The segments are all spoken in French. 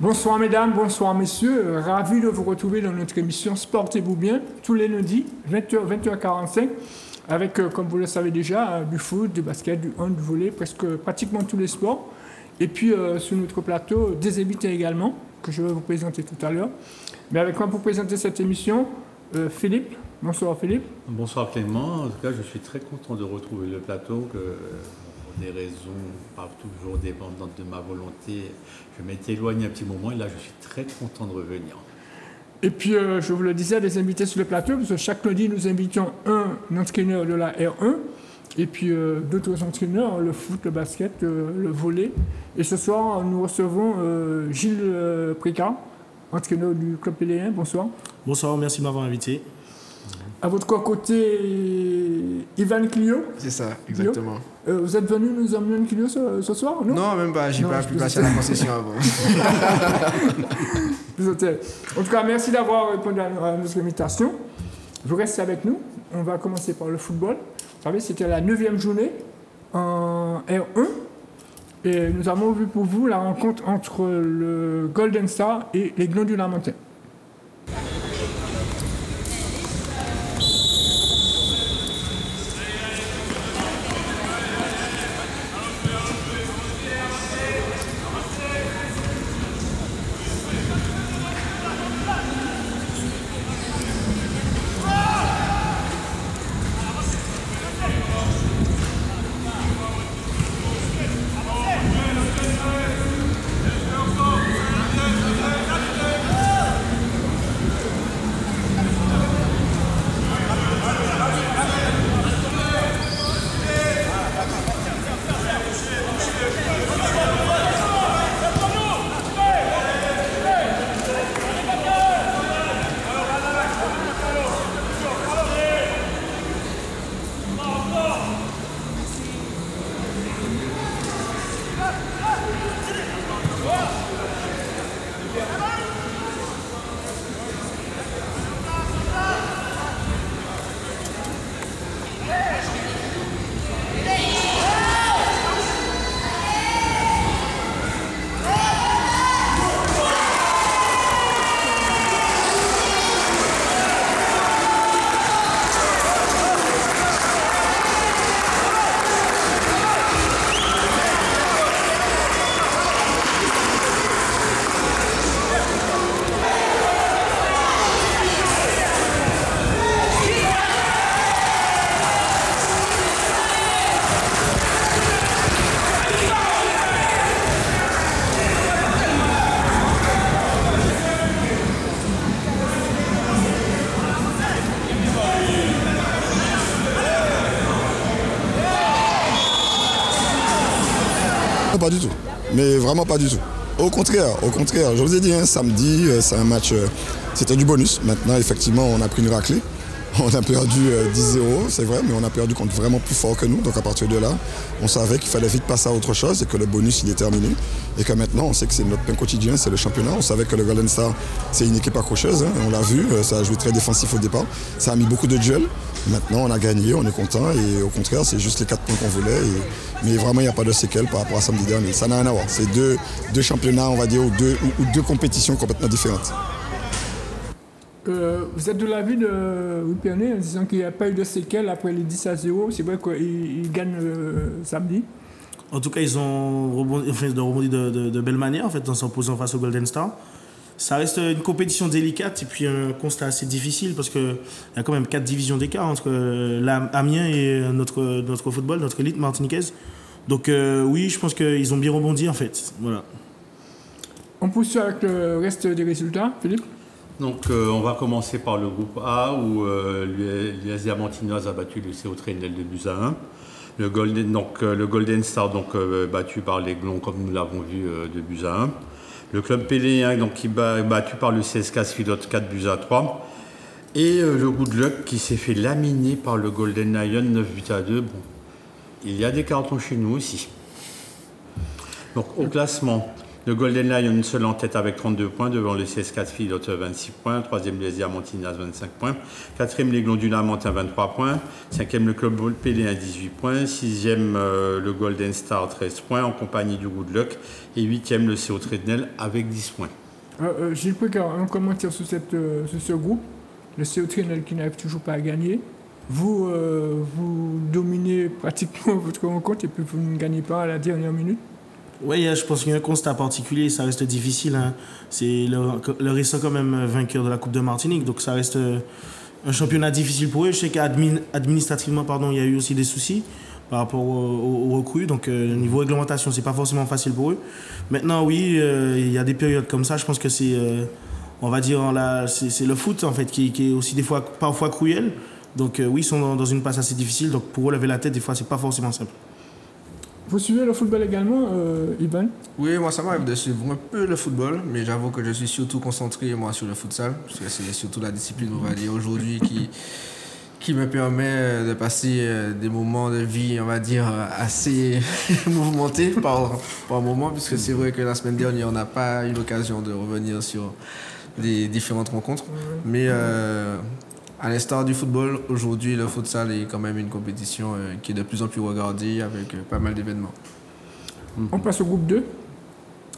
Bonsoir mesdames, bonsoir messieurs, ravi de vous retrouver dans notre émission Sportez-vous bien, tous les lundis, 20h45, avec, comme vous le savez déjà, du foot, du basket, du hand, du volley, pratiquement tous les sports. Et puis sur notre plateau, des invités également, que je vais vous présenter tout à l'heure. Mais avec moi pour présenter cette émission, Philippe. Bonsoir Philippe. Bonsoir Clément, en tout cas je suis très content de retrouver le plateau, que pour des raisons pas toujours dépendantes de ma volonté, je m'étais éloigné un petit moment et là je suis très content de revenir. Et puis je vous le disais, des invités sur le plateau, parce que chaque lundi nous invitons un entraîneur de la R1 et puis d'autres entraîneurs, le foot, le basket, le volley. Et ce soir nous recevons Gilles Précard, entraîneur du club Péléen. Bonsoir. Bonsoir, merci de m'avoir invité. À votre côté, Ivan Clio. C'est ça, exactement. Vous êtes venu nous emmener un Clio ce soir, non? Non, même pas. J'ai pas pu passer à la concession avant. En tout cas, merci d'avoir répondu à notre invitation. Vous restez avec nous. On va commencer par le football. Vous savez, c'était la 9e journée en R1. Et nous avons vu pour vous la rencontre entre le Golden Star et les Glands du Lamentin. Pas du tout, mais vraiment pas du tout. Au contraire, je vous ai dit, samedi, c'est un match, c'était du bonus. Maintenant, effectivement, on a pris une raclée. On a perdu 10-0, c'est vrai, mais on a perdu contre vraiment plus fort que nous. Donc à partir de là, on savait qu'il fallait vite passer à autre chose et que le bonus, il est terminé. Et que maintenant, on sait que c'est notre pain quotidien, c'est le championnat. On savait que le Golden Star, c'est une équipe accrocheuse, on l'a vu, ça a joué très défensif au départ. Ça a mis beaucoup de duels. Maintenant, on a gagné, on est content et au contraire, c'est juste les 4 points qu'on voulait. Mais vraiment, il n'y a pas de séquelles par rapport à samedi dernier. Ça n'a rien à voir. C'est deux championnats, on va dire, ou deux compétitions complètement différentes. Vous êtes de l'avis de Wipernay en disant qu'il n'y a pas eu de séquelles après les 10-0. C'est vrai qu'ils gagnent samedi. En tout cas, ils ont rebondi de belle manière en fait, en s'opposant face au Golden Star. Ça reste une compétition délicate et puis un constat assez difficile parce qu'il y a quand même 4 divisions d'écart entre Amiens et notre football, notre élite martiniquaise. Donc oui, je pense qu'ils ont bien rebondi en fait. Voilà. On poursuit avec le reste des résultats, Philippe. Donc on va commencer par le groupe A où l'US Diamantinoise a battu le CO Trainel de buts à 1. Le Golden Star battu par les Glons comme nous l'avons vu de buts à 1. Le club Péléen qui battu par le CSKA Sfidote 4 buts à 3. Et le Good Luck qui s'est fait laminer par le Golden Lion 9 buts à 2. Bon, il y a des cartons chez nous aussi. Donc au classement, Le Golden Lion seul en tête avec 32 points, devant le CS4 Philote 26 points, 3e les Diamantinas 25 points, 4e l'Aiglon du Lamentin 23 points, 5e le Club Péléen 18 points, 6e le Golden Star 13 points en compagnie du Good Luck et 8e le CO Trednel avec 10 points. Gilles Précard, un commentaire sur ce groupe, le CO Trednel qui n'arrive toujours pas à gagner. Vous dominez pratiquement votre rencontre et puis vous ne gagnez pas à la dernière minute. Oui, je pense qu'il y a un constat particulier, ça reste difficile. Hein. C'est le récent quand même vainqueur de la Coupe de Martinique, donc ça reste un championnat difficile pour eux. Je sais qu'administrativement, il y a eu aussi des soucis par rapport aux recrues, donc niveau réglementation, c'est pas forcément facile pour eux. Maintenant, oui, il y a des périodes comme ça, je pense que c'est, on va dire, c'est le foot en fait qui est aussi des fois, parfois cruel. Donc oui, ils sont dans une passe assez difficile, donc pour relever la tête, des fois, c'est pas forcément simple. Vous suivez le football également, Ivan? Oui, moi ça m'arrive de suivre un peu le football, mais j'avoue que je suis surtout concentré moi sur le futsal, parce que c'est surtout la discipline, on va dire, aujourd'hui qui me permet de passer des moments de vie, on va dire, assez mouvementés par moment, puisque c'est vrai que la semaine dernière, on n'a pas eu l'occasion de revenir sur les différentes rencontres, mais à l'instar du football, aujourd'hui, le futsal est quand même une compétition qui est de plus en plus regardée avec pas mal d'événements. On passe au groupe 2.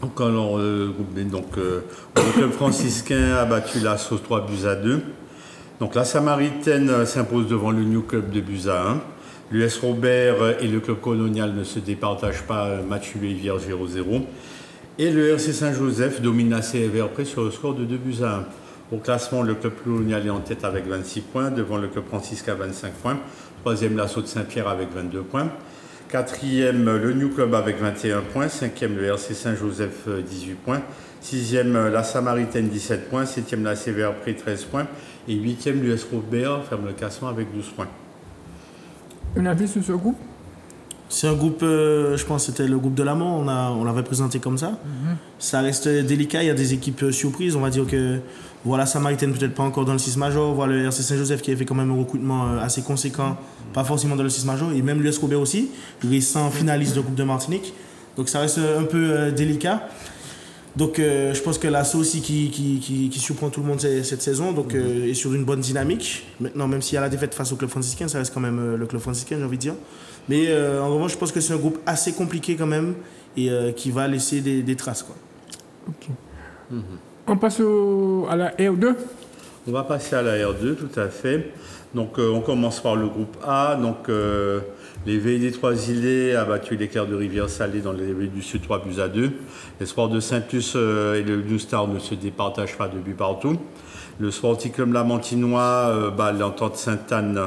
Donc, alors, le groupe B, le club franciscain a battu la Sauce 3-2. Donc, la Samaritaine s'impose devant le New Club de Buza 1. L'US Robert et le club colonial ne se départagent pas, match nul et vierge 0-0. Et le RC Saint-Joseph domine la CFR Pré sur le score de 2-1. Au classement, le club colonial est en tête avec 26 points, devant le club franciscain 25 points. Troisième, l'Assaut de Saint-Pierre avec 22 points. Quatrième, le New Club avec 21 points. Cinquième, le RC Saint-Joseph 18 points. Sixième, la Samaritaine 17 points. Septième, la CVR Pré 13 points. Et huitième, l'US Robert ferme le classement avec 12 points. Un avis sur ce groupe? C'est un groupe, je pense que c'était le groupe de l'Amont, on l'avait présenté comme ça. Ça reste délicat, il y a des équipes surprises. On va dire que voilà, Samaritaine peut-être pas encore dans le 6 major, voilà le RC Saint-Joseph qui a fait quand même un recrutement assez conséquent, pas forcément dans le 6 major, et même l'US Robert aussi, récent finaliste de Coupe de Martinique. Donc ça reste un peu délicat. Donc je pense que l'Assaut aussi qui surprend tout le monde cette saison, donc est sur une bonne dynamique. Maintenant, même s'il y a la défaite face au club franciscain, ça reste quand même le club franciscain, j'ai envie de dire. Mais en revanche, je pense que c'est un groupe assez compliqué quand même et qui va laisser des traces, quoi. Ok. On passe à la R2. On va passer à la R2, tout à fait. Donc on commence par le groupe A. Donc les VD des Trois-Îlets a battu l'Éclair de Rivière-Salée dans les VD du Sud 3-2. L'Espoir de Saint-Luce et le New Star ne se départagent pas de but partout. Le Sporting Club Lamantinois bat l'Entente Sainte-Anne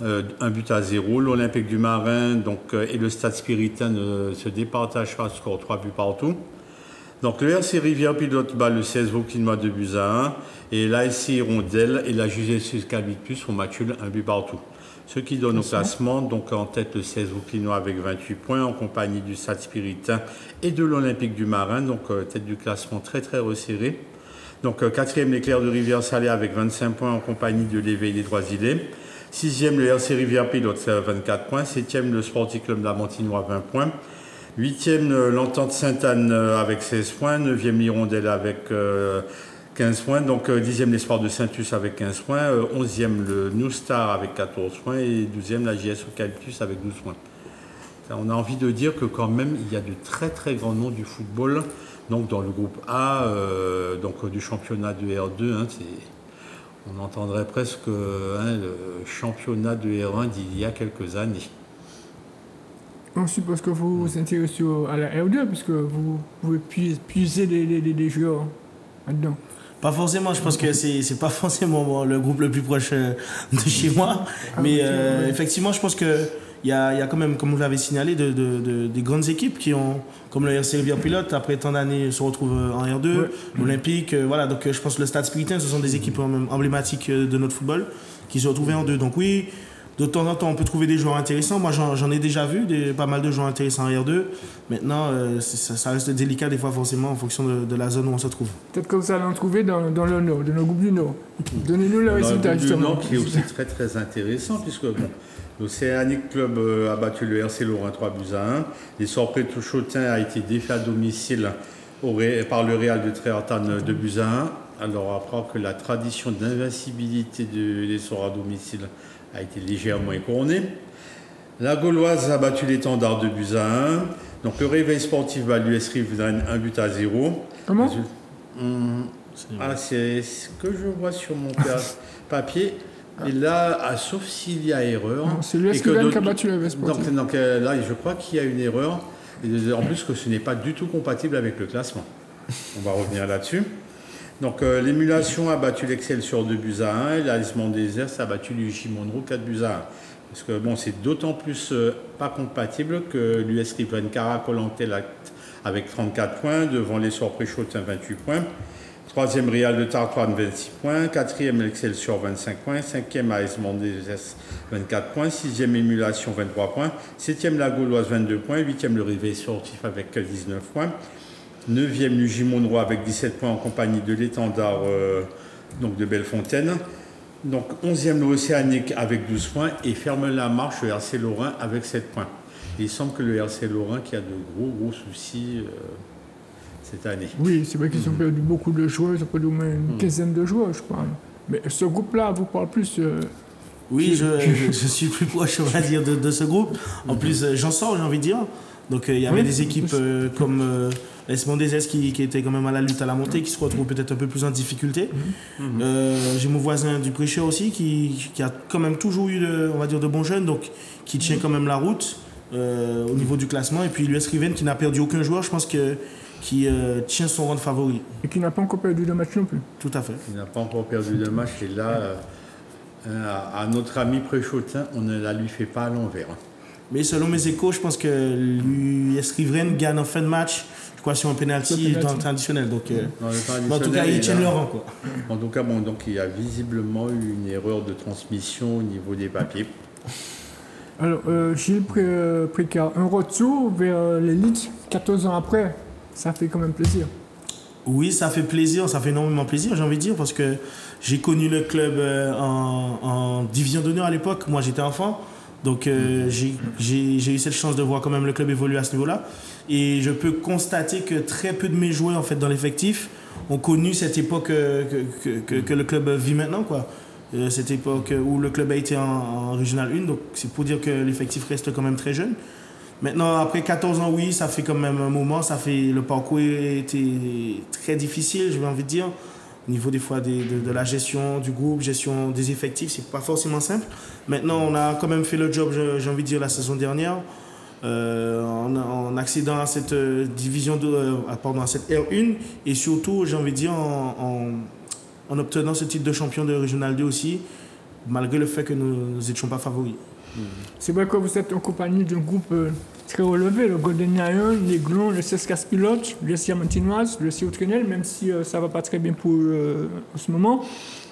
1-0. L'Olympique du Marin et le Stade Spiritain ne se départagent pas, score 3 buts partout. Donc le RC Rivière Pilote bat le CS Vauclinois 2-1 et l'ASC Hirondelle et la JGC Calvitus font match nul 1 but partout. Ce qui donne au classement, donc en tête le CS Vauclinois avec 28 points en compagnie du Stade Spiritain et de l'Olympique du Marin, donc tête du classement très très resserré. Donc quatrième l'Éclair de Rivière-Salée avec 25 points en compagnie de l'Éveil des Trois-Îlets. Sixième le RC Rivière Pilote 24 points. Septième le Sporting Club Lamantinois 20 points. Huitième, l'Entente Sainte-Anne avec 16 points. Neuvième, l'Hirondelle avec 15 points. Donc, dixième, l'Espoir de Saint-Luce avec 15 points. Onzième, le New Star avec 14 points. Et douzième, la JS Eucalyptus avec 12 points. On a envie de dire que quand même, il y a de très très grands noms du football. Donc, dans le groupe A, du championnat de R2, on entendrait presque le championnat de R1 d'il y a quelques années. On suppose que vous vous intéressez à la R2 puisque vous pouvez puiser des joueurs là-dedans. Pas forcément, je pense que c'est pas forcément le groupe le plus proche de chez moi. Mais effectivement, je pense qu'il y a quand même, comme vous l'avez signalé, des grandes équipes qui ont, comme le RC Rivière Pilote, après tant d'années, se retrouvent en R2, Olympique. Voilà, donc je pense que le Stade Spiritain, ce sont des équipes emblématiques de notre football qui se retrouvent en R2. Donc oui, de temps en temps, on peut trouver des joueurs intéressants. Moi, j'en ai déjà vu pas mal de joueurs intéressants en R2. Maintenant, ça reste délicat des fois, forcément, en fonction de la zone où on se trouve. Peut-être que vous allez en trouver dans le Nord, dans le groupe du Nord. Donnez-nous le résultat, justement. Le Nord qui est aussi très, très intéressant, puisque l'Océanic Club a battu le RC Lorrain 3-1. L'Essor Prétouchotin a été défait à domicile par le Real de Tréartane 2-1. Alors on apprend que la tradition d'invincibilité des Sora à domicile a été légèrement écornée. La Gauloise a battu l'Étendard 2-1. Donc le réveil sportif bat l'US Riveraine 1-0. Comment c'est ce que je vois sur mon papier. Et là, sauf s'il y a erreur. Non, c'est l'US Riveraine qui a battu le réveil sportif. Donc là, je crois qu'il y a une erreur. Et en plus que ce n'est pas du tout compatible avec le classement. On va revenir là-dessus. Donc l'émulation a battu l'Excelsior 2-1 et l'Alisement des Airs a battu l'UJ Monroe 4-1. Parce que bon, c'est d'autant plus pas compatible que l'US Riveraine caracole en tête avec 34 points, devant les Sorts Préchotin 28 points. 3e Real de Tartoine 26 points, 4e Excelsior 25 points, 5e Alisement des Airs 24 points, 6e Émulation 23 points, 7e La Gauloise 22 points, 8e le Réveil Sportif avec 19 points. 9e l'UJ Monroe avec 17 points en compagnie de l'Étendard donc de Bellefontaine. Donc 11e l'Océanique avec 12 points et ferme la marche le RC Lorrain avec 7 points. Et il semble que le RC Lorrain qui a de gros soucis cette année. Oui, c'est vrai qu'ils ont perdu beaucoup de joueurs, ils ont perdu au moins une quinzaine de joueurs, je crois. Mais ce groupe-là vous parle plus. Oui, je suis plus proche, on va dire, de ce groupe. En plus, j'en sors, j'ai envie de dire. Donc il y avait des équipes comme l'AS Mondezès qui était quand même à la lutte à la montée, qui se retrouvent peut-être un peu plus en difficulté. J'ai mon voisin du Prêcheur aussi qui a quand même toujours eu de bons jeunes, donc qui tient quand même la route au niveau du classement. Et puis l'US Riven qui n'a perdu aucun joueur, je pense qui tient son rang de favori. Et qui n'a pas encore perdu de match non plus. Tout à fait. Il n'a pas encore perdu de match et là, à notre ami Préchotin, on ne la lui fait pas à l'envers. Mais selon mes échos, je pense que l'US Riveraine gagne en fin de match, je crois, sur un penalty dans le temps additionnel. Donc, en tout cas, ils tiennent leur rang, quoi. En tout cas, bon, donc, il y a visiblement eu une erreur de transmission au niveau des papiers. Alors, Gilles Précard, un retour vers l'élite 14 ans après, ça fait quand même plaisir. Oui, ça fait plaisir, ça fait énormément plaisir, j'ai envie de dire, parce que j'ai connu le club en division d'honneur à l'époque. Moi, j'étais enfant. Donc j'ai eu cette chance de voir quand même le club évoluer à ce niveau-là. Et je peux constater que très peu de mes joueurs en fait, dans l'effectif ont connu cette époque que le club vit maintenant, quoi. Cette époque où le club a été en Régional 1. Donc c'est pour dire que l'effectif reste quand même très jeune. Maintenant, après 14 ans, oui, ça fait quand même un moment. Le parcours a été très difficile, j'ai envie de dire. Au niveau des fois de la gestion du groupe, gestion des effectifs, c'est pas forcément simple. Maintenant, on a quand même fait le job, j'ai envie de dire, la saison dernière, en accédant à cette division à cette R1 et surtout, j'ai envie de dire, en obtenant ce titre de champion de Régional 2 aussi, malgré le fait que nous n'étions pas favoris. C'est vrai que vous êtes en compagnie d'un groupe très relevé, le Golden Lion, les Glons, le CESCAS Pilote, le Siamantinoise, le CO Trenel, même si ça ne va pas très bien pour en ce moment.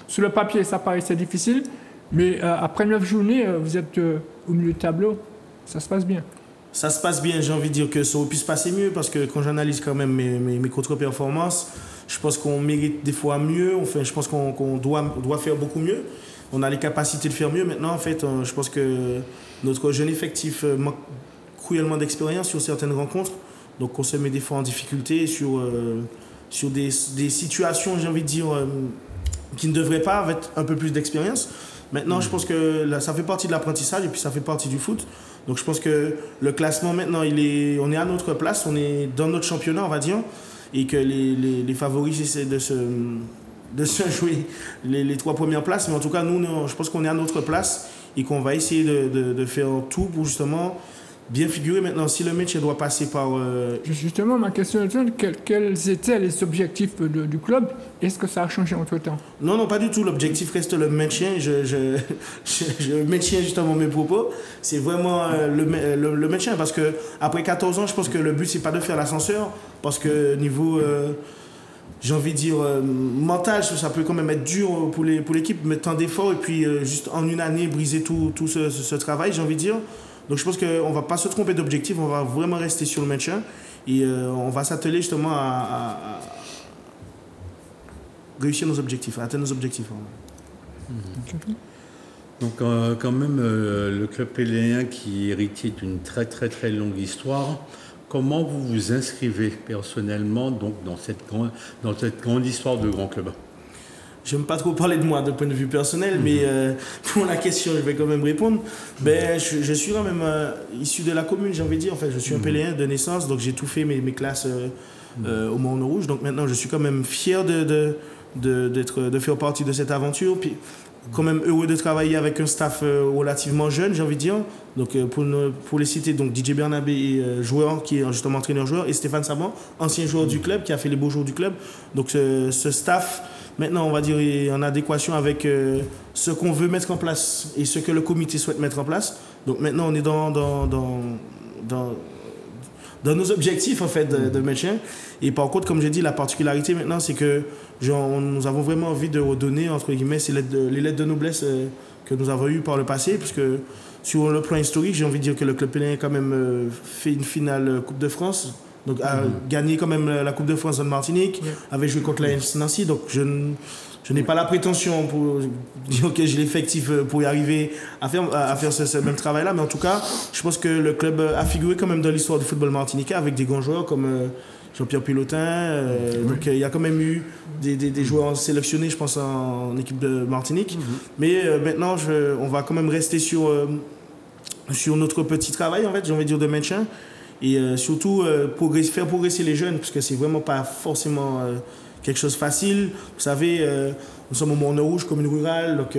Sur le papier, ça paraissait difficile, mais après 9 journées, vous êtes au milieu de tableau. Ça se passe bien. Ça se passe bien, j'ai envie de dire que ça aurait pu se passer mieux, parce que quand j'analyse quand même mes contre-performances, je pense qu'on mérite des fois mieux, enfin, je pense qu'on doit faire beaucoup mieux. On a les capacités de faire mieux. Maintenant, en fait, je pense que notre jeune effectif manque cruellement d'expérience sur certaines rencontres. Donc, on se met des fois en difficulté sur des situations, j'ai envie de dire, qui ne devraient pas avec un peu plus d'expérience. Maintenant, je pense que là, ça fait partie de l'apprentissage et puis ça fait partie du foot. Donc, je pense que le classement, maintenant, on est à notre place, on est dans notre championnat, on va dire, et que les favoris essaient de se jouer les 3 premières places, mais en tout cas nous je pense qu'on est à notre place et qu'on va essayer de faire tout pour justement bien figurer. Maintenant, si le match doit passer par... Justement, ma question est quels étaient les objectifs du club? Est-ce que ça a changé entre-temps? Non, pas du tout. L'objectif reste le maintien. Je maintiens justement mes propos. C'est vraiment le maintien, parce qu'après 14 ans, je pense que le but, c'est pas de faire l'ascenseur, parce que niveau... j'ai envie de dire, mental, ça peut quand même être dur pour l'équipe, mettre tant d'efforts et puis juste en une année briser tout ce travail, j'ai envie de dire. Donc je pense qu'on ne va pas se tromper d'objectif, on va vraiment rester sur le maintien et on va s'atteler justement à réussir nos objectifs, à atteindre nos objectifs. Donc quand même, le club péléen qui est héritier d'une très très très longue histoire, comment vous vous inscrivez personnellement donc, dans cette grande histoire de grand club? J'aime pas trop parler de moi de point de vue personnel, mais pour la question, je vais quand même répondre. Je suis quand même issu de la commune, j'ai envie de dire. En fait, je suis un Péléen de naissance, donc j'ai tout fait mes classes au Mont-Rouge. Donc maintenant, je suis quand même fier de faire partie de cette aventure. Puis, quand même heureux de travailler avec un staff relativement jeune, j'ai envie de dire. Donc, pour les citer, donc DJ Bernabé, joueur, qui est justement entraîneur-joueur, et Stéphane Saban, ancien joueur du club, qui a fait les beaux jours du club. Donc, ce staff, maintenant, on va dire, est en adéquation avec ce qu'on veut mettre en place et ce que le comité souhaite mettre en place. Donc, maintenant, on est dans nos objectifs, en fait, de maintien. Et par contre, comme j'ai dit, la particularité maintenant, c'est que nous avons vraiment envie de redonner, entre guillemets, les lettres de noblesse que nous avons eues par le passé, puisque sur le plan historique, j'ai envie de dire que le club péléen a quand même fait une finale Coupe de France, donc a gagné quand même la Coupe de France en Martinique, avait joué contre la Nancy, donc je n'ai pas la prétention pour dire que j'ai l'effectif pour y arriver à faire ce même travail-là, mais en tout cas, je pense que le club a figuré quand même dans l'histoire du football martiniquais avec des grands joueurs comme Jean-Pierre Pilotin. Donc il y a quand même eu des joueurs sélectionnés, je pense, en équipe de Martinique. Mais maintenant, on va quand même rester sur notre petit travail, en fait, j'ai envie de dire, de maintien. Et surtout, faire progresser les jeunes, parce que c'est vraiment pas forcément quelque chose de facile. Vous savez, nous sommes au Mont-Rouge, commune rurale, donc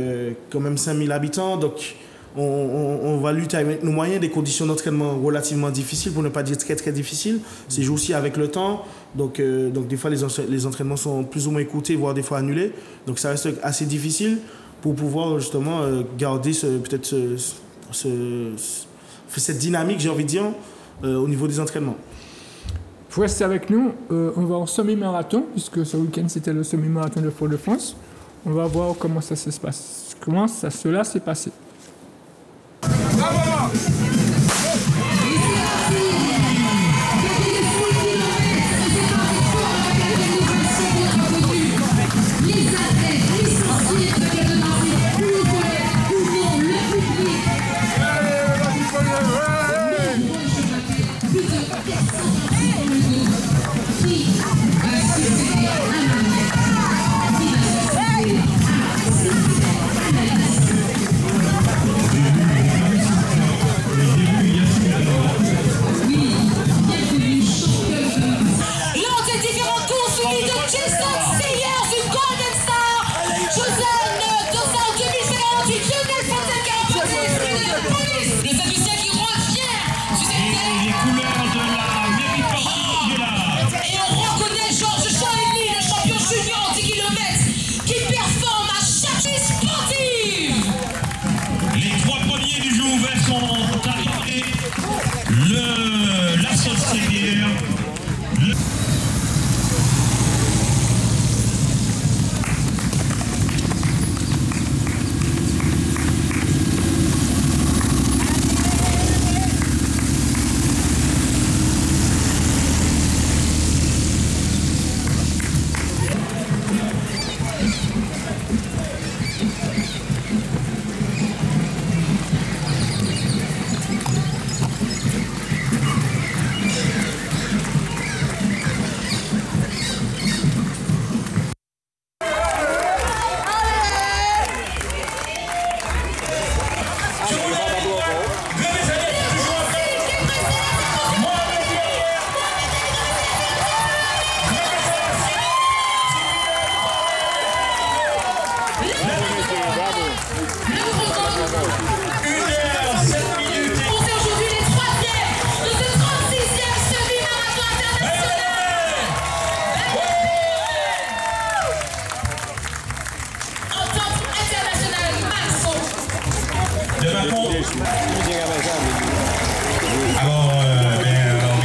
quand même 5000 habitants. Donc on va lutter avec nos moyens, des conditions d'entraînement relativement difficiles, pour ne pas dire très très difficiles. C'est joué aussi avec le temps. Donc des fois, les entraînements sont plus ou moins écoutés, voire des fois annulés. Donc ça reste assez difficile pour pouvoir justement garder cette dynamique, j'ai envie de dire, au niveau des entraînements. Pour rester avec nous, on va en semi-marathon, puisque ce week-end c'était le semi-marathon de Fort-de-France. On va voir comment ça se passe. Comment cela s'est passé.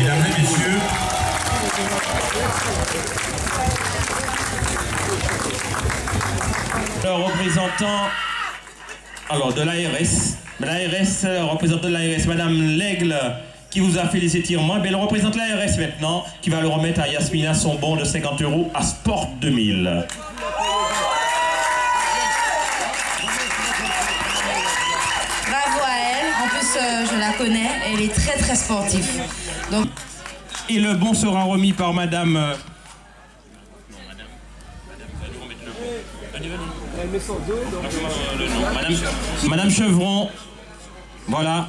Mesdames et messieurs, le représentant de l'ARS, représentant de l'ARS, Madame L'Aigle, qui vous a fait les étirements, elle représente l'ARS maintenant, qui va le remettre à Yasmina son bon de 50 € à Sport 2000. Je la connais, elle est très très sportive. Donc Et le bon sera remis par Madame... Madame Chevron. Voilà.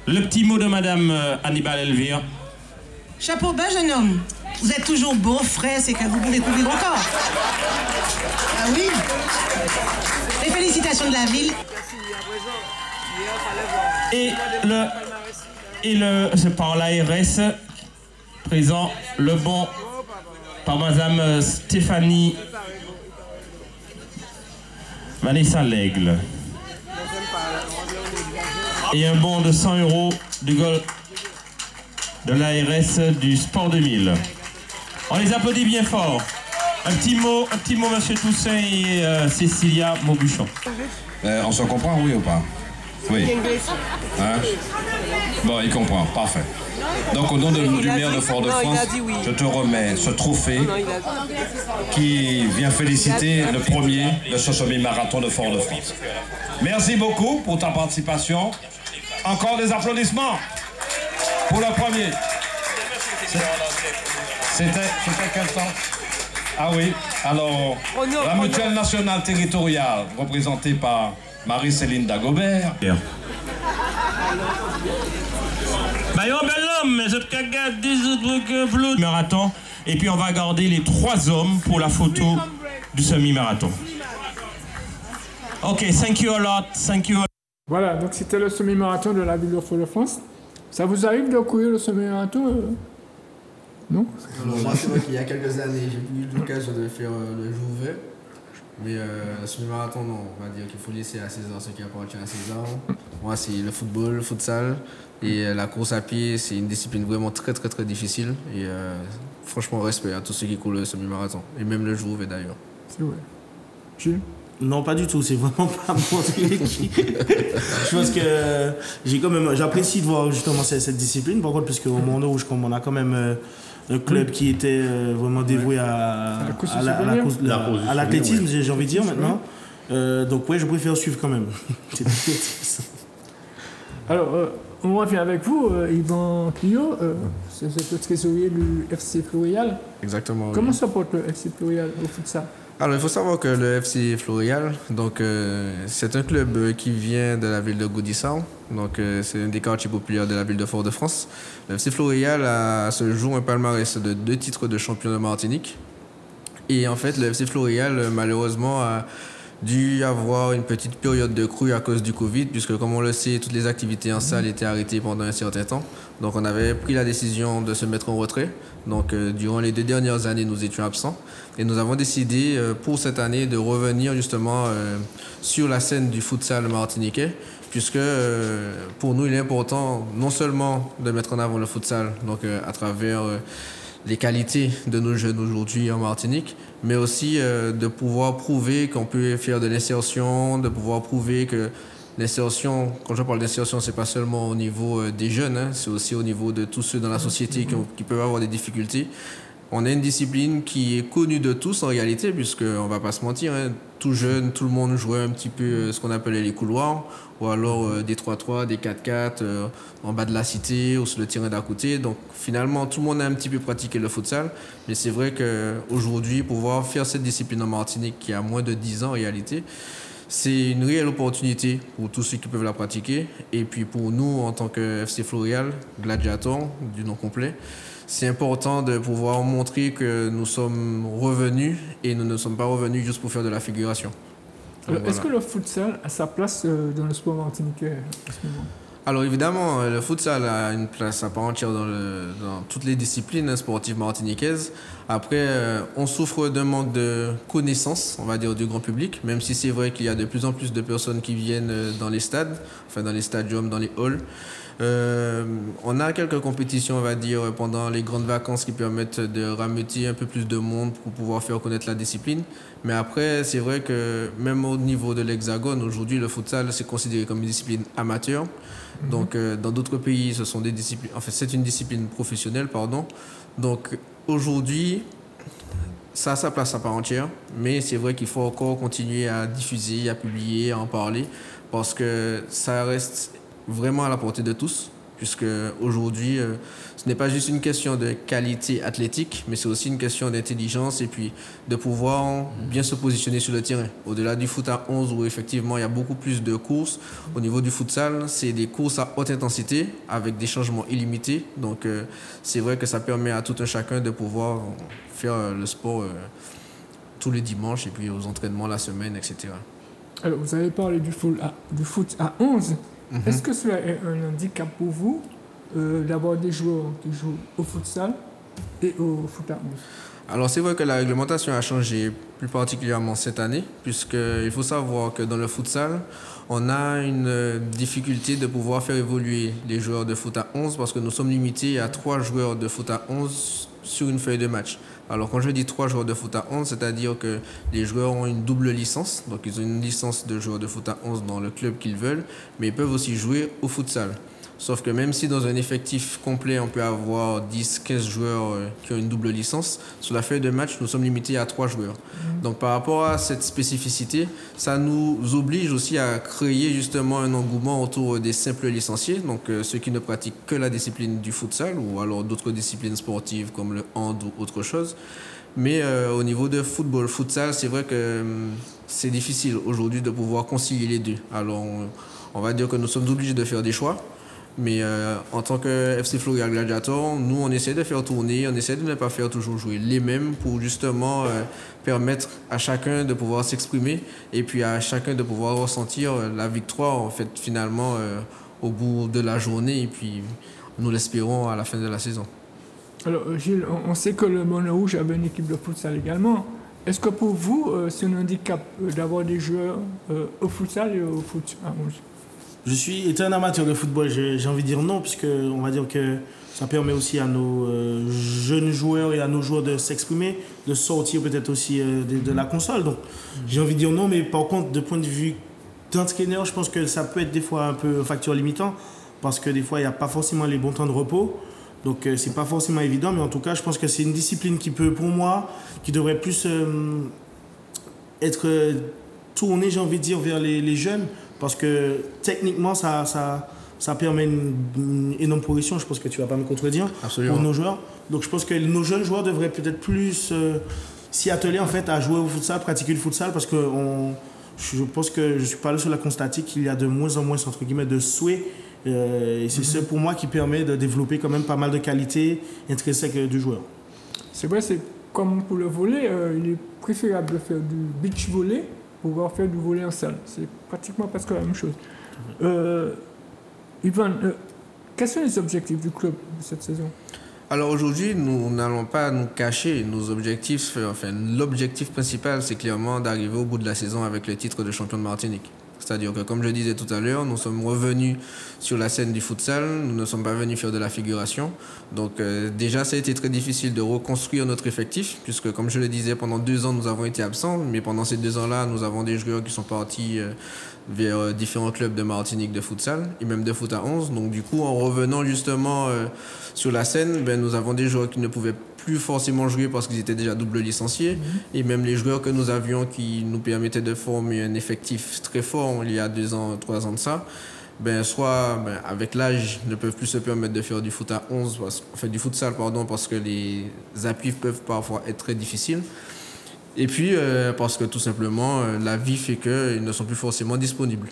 Le petit mot de Madame Hannibal Elvire. Chapeau bas, jeune homme. Vous êtes toujours beau, frais, c'est que vous pouvez courir encore. Ah oui. Les félicitations de la ville. C'est par l'ARS présent le bon par Madame Stéphanie Vanessa Lègle. Et un bon de 100 € du goal de l'ARS du Sport 2000. On les applaudit bien fort. Un petit mot, Monsieur Toussaint et Cécilia Maubuchon. On se comprend, oui ou pas? Oui. Hein? Bon, il comprend, parfait. Donc au nom du maire de Fort-de-France, je te remets ce trophée qui vient féliciter le premier de ce semi-marathon de Fort-de-France. Merci beaucoup pour ta participation. Encore des applaudissements pour le premier. C'était quel temps? Ah oui, alors la mutuelle nationale territoriale représentée par Marie-Céline Dagobert. Bah yo bel homme, mais je te regarde des trucs bleus. Marathon. Et puis on va garder les 3 hommes pour la photo du semi-marathon. Ok, thank you a lot, thank you. Voilà, donc c'était le semi-marathon de la ville de Fort-de-France. Ça vous arrive de courir le semi-marathon Non? Alors moi, c'est vrai qu'il y a quelques années, j'ai eu l'occasion de faire le Jouvet. Mais le semi-marathon, non, on va dire qu'il faut laisser à César ce qui appartient à César. Moi, c'est le football, le futsal. Et la course à pied, c'est une discipline vraiment très difficile. Et franchement, respect à tous ceux qui courent le semi-marathon. Et même le Jouvet d'ailleurs. C'est vrai. Gilles? Non, pas du tout, c'est vraiment pas mon truc. Je pense que j'apprécie de voir justement cette discipline. Par contre, puisque au Monde Rouge, comme on a quand même un club qui était vraiment dévoué à l'athlétisme, j'ai envie de dire maintenant. Donc ouais, je préfère suivre quand même. Alors, on revient avec vous, Yvan Clio, c'est le trésorier du FC Floréal. Exactement. Comment ça porte le FC Floréal au futsal? Alors, il faut savoir que le FC Floréal, donc, c'est un club qui vient de la ville de Gaudissart. Donc, c'est un des quartiers populaires de la ville de Fort-de-France. Le FC Floréal a à ce jour un palmarès de 2 titres de champion de Martinique. Et en fait, le FC Floréal, malheureusement, a dû avoir une petite période de crue à cause du Covid, puisque, comme on le sait, toutes les activités en salle étaient arrêtées pendant un certain temps. Donc, on avait pris la décision de se mettre en retrait. Donc, durant les 2 dernières années, nous étions absents. Et nous avons décidé, pour cette année, de revenir justement sur la scène du futsal martiniquais, puisque pour nous, il est important non seulement de mettre en avant le futsal, donc à travers les qualités de nos jeunes aujourd'hui en Martinique, mais aussi de pouvoir prouver qu'on peut faire de l'insertion, de pouvoir prouver que l'insertion, quand je parle d'insertion, c'est pas seulement au niveau des jeunes, hein, c'est aussi au niveau de tous ceux dans la société qui peuvent avoir des difficultés. On a une discipline qui est connue de tous en réalité, puisqu'on ne va pas se mentir, hein, tout jeune, tout le monde jouait un petit peu ce qu'on appelait les couloirs, ou alors des 3-3, des 4-4, en bas de la cité ou sur le terrain d'à côté. Donc finalement, tout le monde a un petit peu pratiqué le futsal, mais c'est vrai qu'aujourd'hui, pouvoir faire cette discipline en Martinique qui a moins de 10 ans en réalité, c'est une réelle opportunité pour tous ceux qui peuvent la pratiquer. Et puis pour nous, en tant que FC Floréal, Gladiator, du nom complet, c'est important de pouvoir montrer que nous sommes revenus et nous ne sommes pas revenus juste pour faire de la figuration. Alors, est-ce que le futsal a sa place dans le sport martiniquais à ce moment? Alors évidemment, le futsal a une place à part entière dans toutes les disciplines sportives martiniquaises. Après, on souffre d'un manque de connaissances, on va dire, du grand public, même si c'est vrai qu'il y a de plus en plus de personnes qui viennent dans les stades, enfin dans les stadiums, dans les halls. On a quelques compétitions, on va dire, pendant les grandes vacances qui permettent de rameuter un peu plus de monde pour pouvoir faire connaître la discipline. Mais après, c'est vrai que même au niveau de l'Hexagone, aujourd'hui, le futsal, c'est considéré comme une discipline amateur. Donc, dans d'autres pays, ce sont des disciplines... En fait, c'est une discipline professionnelle, pardon. Donc, aujourd'hui, ça a sa place à part entière. Mais c'est vrai qu'il faut encore continuer à diffuser, à publier, à en parler. Parce que ça reste vraiment à la portée de tous. puisque aujourd'hui, ce n'est pas juste une question de qualité athlétique, mais c'est aussi une question d'intelligence et puis de pouvoir bien se positionner sur le terrain. Au-delà du foot à 11, où effectivement il y a beaucoup plus de courses, au niveau du futsal, c'est des courses à haute intensité avec des changements illimités. Donc c'est vrai que ça permet à tout un chacun de pouvoir faire le sport tous les dimanches et puis aux entraînements la semaine, etc. Alors, vous avez parlé du foot à 11. Est-ce que cela est un handicap pour vous d'avoir des joueurs qui jouent au futsal et au foot à 11? Alors c'est vrai que la réglementation a changé plus particulièrement cette année, puisqu'il faut savoir que dans le futsal, on a une difficulté de pouvoir faire évoluer les joueurs de foot à 11 parce que nous sommes limités à 3 joueurs de foot à 11 sur une feuille de match. Alors quand je dis 3 joueurs de foot à 11, c'est-à-dire que les joueurs ont une double licence, donc ils ont une licence de joueurs de foot à 11 dans le club qu'ils veulent, mais ils peuvent aussi jouer au futsal. Sauf que même si dans un effectif complet, on peut avoir 10-15 joueurs qui ont une double licence, sur la feuille de match, nous sommes limités à 3 joueurs. Donc par rapport à cette spécificité, ça nous oblige aussi à créer justement un engouement autour des simples licenciés, donc ceux qui ne pratiquent que la discipline du futsal ou alors d'autres disciplines sportives comme le hand ou autre chose. Mais au niveau de football, futsal, c'est vrai que c'est difficile aujourd'hui de pouvoir concilier les deux. Alors on va dire que nous sommes obligés de faire des choix. Mais en tant que FC Floria Gladiator, nous on essaie de faire tourner, on essaie de ne pas faire toujours jouer les mêmes pour justement permettre à chacun de pouvoir s'exprimer et puis à chacun de pouvoir ressentir la victoire en fait finalement au bout de la journée et puis nous l'espérons à la fin de la saison. Alors Gilles, on sait que le Moulin Rouge avait une équipe de futsal également. Est-ce que pour vous c'est un handicap d'avoir des joueurs au futsal et au foot à 11? Je suis étant un amateur de football, j'ai envie de dire non, puisque on va dire que ça permet aussi à nos jeunes joueurs et à nos joueurs de s'exprimer, de sortir peut-être aussi de la console. Donc j'ai envie de dire non, mais par contre, de point de vue d'entraîneur, je pense que ça peut être des fois un peu un facteur limitant, parce que des fois, il n'y a pas forcément les bons temps de repos. Donc c'est pas forcément évident, mais en tout cas, je pense que c'est une discipline qui peut, pour moi, qui devrait plus être tournée, j'ai envie de dire, vers les jeunes. Parce que techniquement, ça permet une énorme progression. Je pense que tu ne vas pas me contredire. Absolument. Pour nos joueurs. Donc je pense que nos jeunes joueurs devraient peut-être plus s'y atteler en fait, à jouer au futsal, pratiquer le futsal. Parce que je pense que je ne suis pas le seul à constater qu'il y a de moins en moins entre guillemets, de souhaits. Et c'est ça pour moi qui permet de développer quand même pas mal de qualités intrinsèques du joueur. C'est vrai, c'est comme pour le volley, il est préférable de faire du beach volley pouvoir faire du volley en salle. C'est pratiquement presque la même chose. Ivan, quels sont les objectifs du club de cette saison? Alors aujourd'hui, nous n'allons pas nous cacher. Nos objectifs, l'objectif principal, c'est clairement d'arriver au bout de la saison avec le titre de champion de Martinique. C'est-à-dire que, comme je le disais tout à l'heure, nous sommes revenus sur la scène du futsal, nous ne sommes pas venus faire de la figuration. Donc déjà, ça a été très difficile de reconstruire notre effectif, puisque comme je le disais, pendant 2 ans, nous avons été absents, mais pendant ces 2 ans-là, nous avons des joueurs qui sont partis vers différents clubs de Martinique de futsal, et même de foot à 11. Donc du coup, en revenant justement sur la scène, nous avons des joueurs qui ne pouvaient plus forcément jouer parce qu'ils étaient déjà double licenciés. Et même les joueurs que nous avions qui nous permettaient de former un effectif très fort il y a 2 ans, 3 ans de ça, soit avec l'âge ne peuvent plus se permettre de faire du foot à 11, du futsal parce que les appuis peuvent parfois être très difficiles. Et puis parce que tout simplement la vie fait qu'ils ne sont plus forcément disponibles.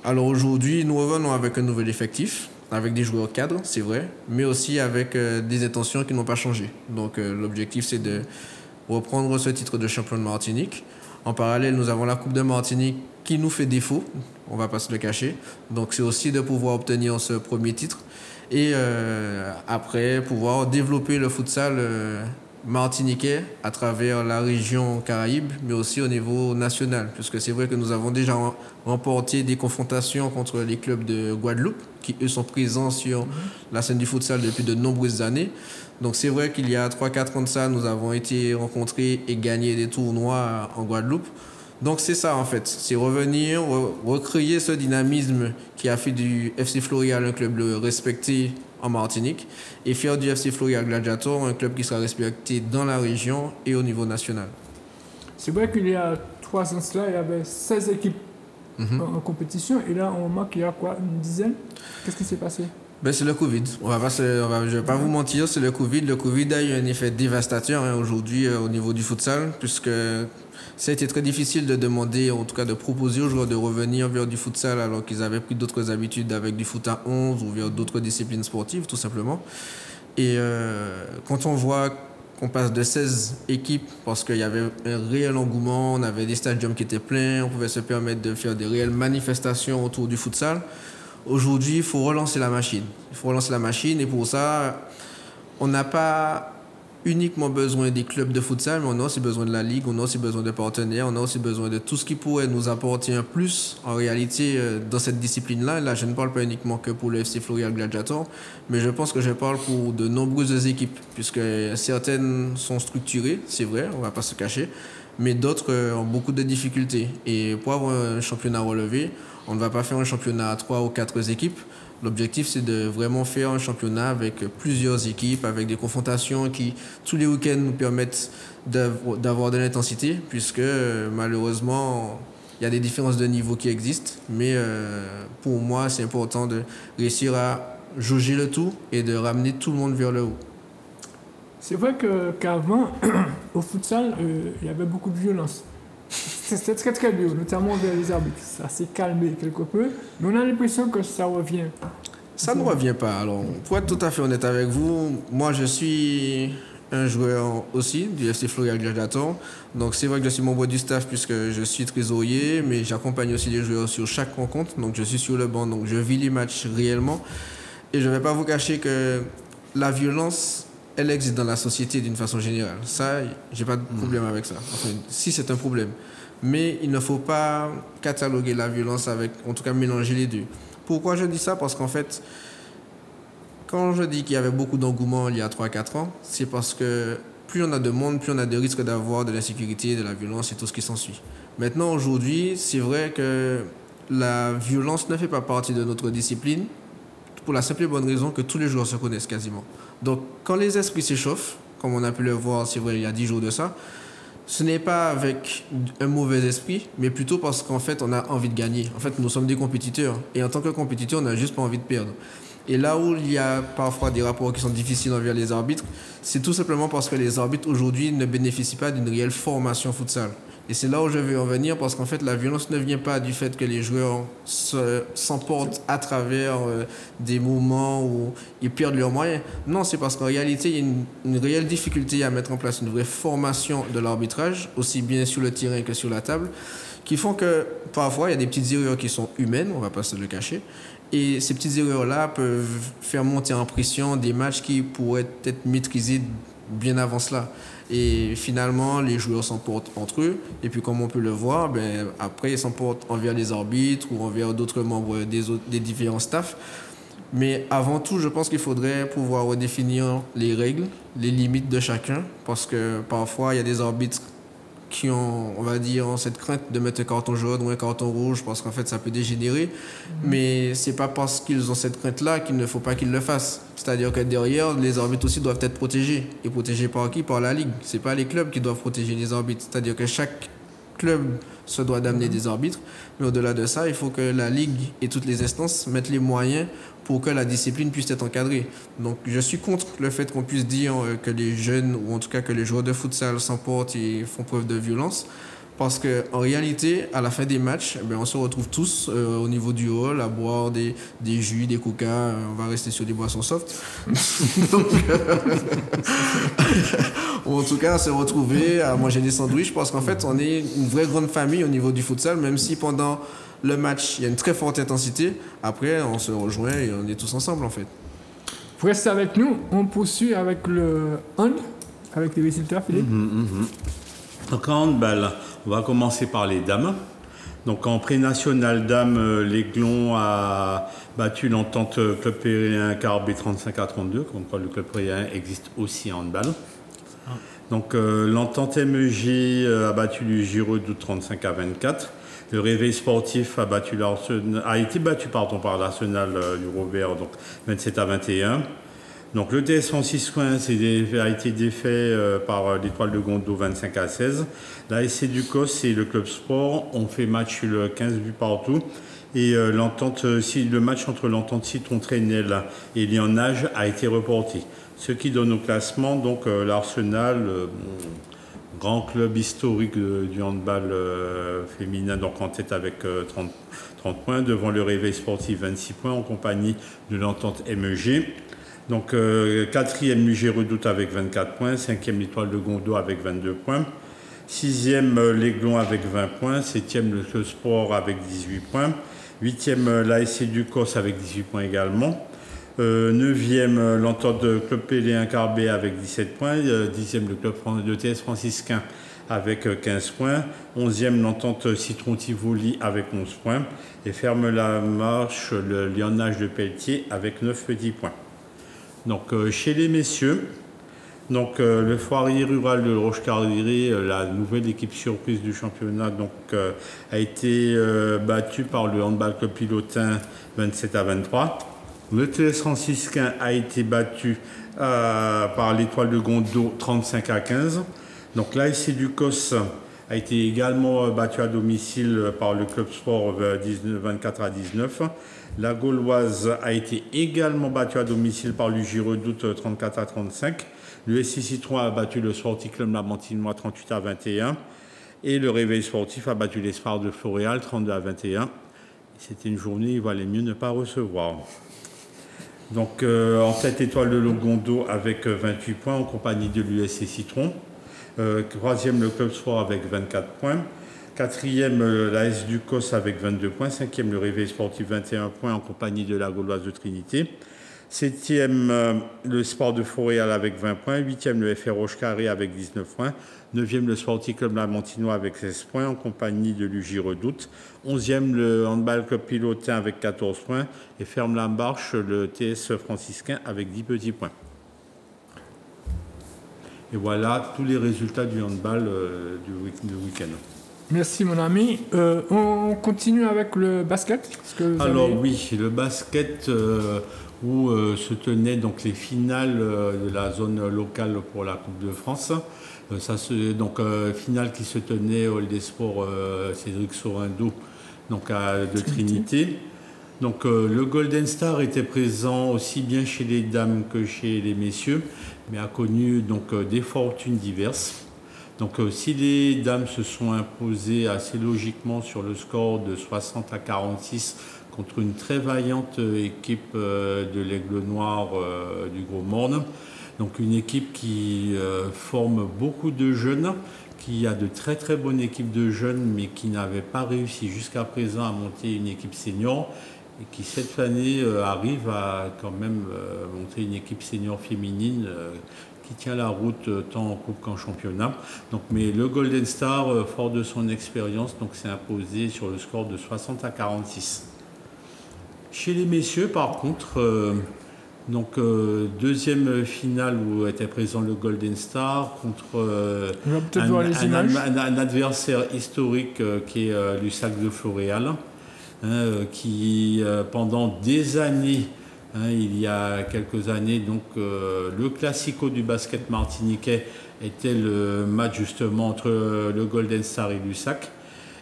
Alors aujourd'hui, nous revenons avec un nouvel effectif, avec des joueurs cadres, c'est vrai, mais aussi avec des intentions qui n'ont pas changé. Donc l'objectif, c'est de reprendre ce titre de champion de Martinique. En parallèle, nous avons la Coupe de Martinique qui nous fait défaut, on ne va pas se le cacher. Donc c'est aussi de pouvoir obtenir ce premier titre et après pouvoir développer le futsal martiniquais à travers la région Caraïbes, mais aussi au niveau national, puisque c'est vrai que nous avons déjà remporté des confrontations contre les clubs de Guadeloupe, qui eux sont présents sur la scène du futsal depuis de nombreuses années. Donc c'est vrai qu'il y a 3-4 ans de ça, nous avons été rencontrés et gagné des tournois en Guadeloupe. Donc c'est ça en fait, c'est revenir, recréer ce dynamisme qui a fait du FC Floria un club respecté en Martinique et faire du FC Floria Gladiator un club qui sera respecté dans la région et au niveau national. C'est vrai qu'il y a 3 ans de cela, il y avait 16 équipes en compétition et là on remarque qu'il y a quoi, une dizaine? Qu'est-ce qui s'est passé? Ben, c'est le Covid. Je vais pas vous mentir, c'est le Covid. Le Covid a eu un effet dévastateur aujourd'hui au niveau du futsal, puisque ça a été très difficile de demander, en tout cas de proposer aux joueurs de revenir vers du futsal alors qu'ils avaient pris d'autres habitudes avec du foot à 11 ou vers d'autres disciplines sportives, tout simplement. Et quand on voit qu'on passe de 16 équipes, parce qu'il y avait un réel engouement, on avait des stadiums qui étaient pleins, on pouvait se permettre de faire des réelles manifestations autour du futsal. Aujourd'hui, il faut relancer la machine. Il faut relancer la machine et pour ça, on n'a pas uniquement besoin des clubs de futsal, mais on a aussi besoin de la ligue, on a aussi besoin de partenaires, on a aussi besoin de tout ce qui pourrait nous apporter un plus en réalité dans cette discipline-là. Là, je ne parle pas uniquement que pour le FC Floréal Gladiator, mais je pense que je parle pour de nombreuses équipes, puisque certaines sont structurées, c'est vrai, on ne va pas se cacher, mais d'autres ont beaucoup de difficultés. Et pour avoir un championnat relevé, on ne va pas faire un championnat à 3 ou 4 équipes. L'objectif, c'est de vraiment faire un championnat avec plusieurs équipes, avec des confrontations qui, tous les week-ends, nous permettent d'avoir de l'intensité, puisque malheureusement, il y a des différences de niveau qui existent. Mais pour moi, c'est important de réussir à jauger le tout et de ramener tout le monde vers le haut. C'est vrai qu'avant, au futsal, il y avait beaucoup de violence. C'était très très dur, notamment vers les arbitres. Ça s'est calmé quelque peu, mais on a l'impression que ça revient. Ça ne revient pas. Alors, pour être tout à fait honnête avec vous, moi je suis un joueur aussi du FC Floréal Gladiator. Donc c'est vrai que je suis membre du staff puisque je suis trésorier, mais j'accompagne aussi les joueurs sur chaque rencontre. Donc je suis sur le banc, donc je vis les matchs réellement. Et je ne vais pas vous cacher que la violence, elle existe dans la société d'une façon générale. Ça, j'ai pas de problème avec ça. Enfin, si c'est un problème. Mais il ne faut pas cataloguer la violence avec, en tout cas, mélanger les deux. Pourquoi je dis ça? Parce qu'en fait, quand je dis qu'il y avait beaucoup d'engouement il y a 3-4 ans, c'est parce que plus on a de monde, plus on a de risques d'avoir de l'insécurité, de la violence et tout ce qui s'ensuit. Maintenant, aujourd'hui, c'est vrai que la violence ne fait pas partie de notre discipline pour la simple et bonne raison que tous les joueurs se connaissent quasiment. Donc, quand les esprits s'échauffent, comme on a pu le voir, c'est vrai, il y a 10 jours de ça, ce n'est pas avec un mauvais esprit, mais plutôt parce qu'en fait, on a envie de gagner. En fait, nous sommes des compétiteurs. Et en tant que compétiteurs, on n'a juste pas envie de perdre. Et là où il y a parfois des rapports qui sont difficiles envers les arbitres, c'est tout simplement parce que les arbitres aujourd'hui ne bénéficient pas d'une réelle formation futsal. Et c'est là où je veux en venir, parce qu'en fait, la violence ne vient pas du fait que les joueurs s'emportent à travers des moments où ils perdent leurs moyens. Non, c'est parce qu'en réalité, il y a une réelle difficulté à mettre en place une vraie formation de l'arbitrage, aussi bien sur le terrain que sur la table, qui font que parfois, il y a des petites erreurs qui sont humaines, on ne va pas se le cacher. Et ces petites erreurs-là peuvent faire monter en pression des matchs qui pourraient être maîtrisés bien avant cela. Et finalement, les joueurs s'emportent entre eux. Et puis, comme on peut le voir, après, ils s'emportent envers les arbitres ou envers d'autres membres des différents staffs. Mais avant tout, je pense qu'il faudrait pouvoir redéfinir les règles, les limites de chacun. Parce que parfois, il y a des arbitres qui ont, on va dire, cette crainte de mettre un carton jaune ou un carton rouge parce qu'en fait, ça peut dégénérer. Mais c'est pas parce qu'ils ont cette crainte-là qu'il ne faut pas qu'ils le fassent. C'est-à-dire que derrière, les arbitres aussi doivent être protégés. Et protégés par qui? Par la Ligue. C'est pas les clubs qui doivent protéger les arbitres. C'est-à-dire que chaque club se doit d'amener des arbitres. Mais au-delà de ça, il faut que la Ligue et toutes les instances mettent les moyens pour que la discipline puisse être encadrée. Donc je suis contre le fait qu'on puisse dire que les jeunes, ou en tout cas que les joueurs de futsal s'emportent et font preuve de violence. Parce qu'en réalité, à la fin des matchs, on se retrouve tous au niveau du hall à boire des jus, des coca. On va rester sur des boissons soft. Donc, ou en tout cas, à se retrouver à manger des sandwichs. Parce qu'en fait, on est une vraie grande famille au niveau du futsal, même si pendant le match, il y a une très forte intensité. Après, on se rejoint et on est tous ensemble, en fait. Vous restez avec nous. On poursuit avec le hand, avec les résultats, Philippe. Donc en handball, on va commencer par les dames. Donc en pré-national dames, l'Aiglon a battu l'entente Club Péréen Carbet 35-32, comme quoi le Club Péréen existe aussi en handball. Donc l'entente MEJ a battu le Giraudoux 35-24. Le Réveil Sportif a été battu par l'Arsenal du Robert, donc 27-21. Donc le TS Francis Coin a été défait par l'Étoile de Gondo 25-16. La SC Ducos et le Club Sport ont fait match le 15 buts partout. Et le match entre l'Entente Citron-Trenel et Lionnage a été reporté. Ce qui donne au classement donc l'Arsenal, grand club historique du handball féminin, donc en tête avec 30 points, devant le Réveil Sportif 26 points en compagnie de l'Entente MEG. Donc 4e MUG Redoute avec 24 points, 5e l'Étoile de Gondot avec 22 points, 6e l'Aiglon avec 20 points, 7e le Club Sport avec 18 points, 8e l'ASC Ducos avec 18 points également, 9e l'Entente de Club Péléen Carbet avec 17 points, 10e le Club de TS Franciscain avec 15 points, 11e l'Entente Citron Tivoli avec 11 points et ferme la marche le Lionnage de Pelletier avec 9 petits points. Donc chez les messieurs, donc le Foirier Rural de Roche-Carrière, la nouvelle équipe surprise du championnat, donc a été battue par le Handball Club Pilotin 27-23. Le TS Franciscain a été battu par l'Étoile de Gondot 35-15. Donc l'ASC Ducos a été également battu à domicile par le Club Sport 24-19. La Gauloise a été également battue à domicile par l'UJ Redoute 34-35. Le SC Citron a battu le Sporting Club Lamantinois 38-21. Et le Réveil Sportif a battu l'Espoir de Floréal 32-21. C'était une journée, il valait mieux ne pas recevoir. Donc en tête, Étoile de Gondot avec 28 points en compagnie de l'USC Citron. 3e le Club Sport avec 24 points. 4e l'AS Ducos avec 22 points. 5e le Réveil Sportif 21 points en compagnie de la Gauloise de Trinité. 7e le Sport de Foréal avec 20 points. 8e le FR Roche-Carré avec 19 points. 9e le Sporting Club Lamantinois avec 16 points en compagnie de l'UJ Redoute. 11e le Handball Club Pilotin avec 14 points. Et ferme la marche le TS Franciscain avec 10 petits points. Et voilà tous les résultats du handball du week-end. Merci mon ami. On continue avec le basket. Oui, le basket où se tenaient donc les finales de la zone locale pour la Coupe de France. Finale qui se tenait au Hall des Sports Cédric Sorindo de Trinité. Donc le Golden Star était présent aussi bien chez les dames que chez les messieurs, mais a connu des fortunes diverses. Donc si les dames se sont imposées assez logiquement sur le score de 60-46 contre une très vaillante équipe de l'Aigle Noir du Gros Morne, donc une équipe qui forme beaucoup de jeunes, qui a de très très bonnes équipes de jeunes, mais qui n'avait pas réussi jusqu'à présent à monter une équipe senior, et qui cette année arrive à quand même monter une équipe senior féminine qui tient la route tant en coupe qu'en championnat. Mais le Golden Star, fort de son expérience, s'est imposé sur le score de 60-46. Chez les messieurs, par contre, deuxième finale où était présent le Golden Star contre un adversaire historique qui est l'USAC de Floréal. Qui pendant des années, il y a quelques années, le classico du basket martiniquais était le match justement entre le Golden Star et l'USAC.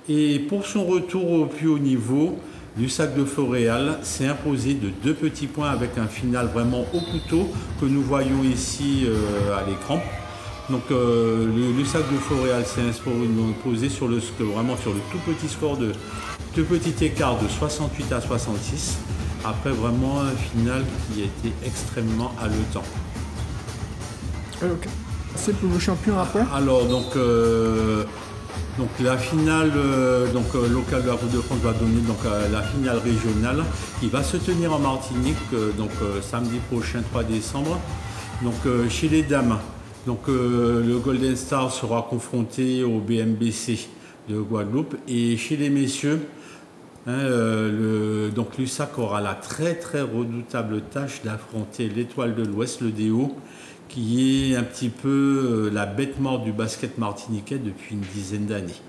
Et pour son retour au plus haut niveau, l'USAC de Floréal s'est imposé de 2 petits points avec un final vraiment au couteau que nous voyons ici à l'écran. L'USAC de Floréal s'est imposé sur le tout petit score de petit écart de 68-66, après vraiment un final qui a été extrêmement haletant. Ok. C'est pour le champion après. Alors la finale locale de la Coupe de France va donner la finale régionale qui va se tenir en Martinique samedi prochain 3 décembre. Chez les dames, le Golden Star sera confronté au BMBC de Guadeloupe, et chez les messieurs, l'USAC aura la très très redoutable tâche d'affronter l'Étoile de l'Ouest, le DO, qui est un petit peu la bête morte du basket martiniquais depuis une dizaine d'années.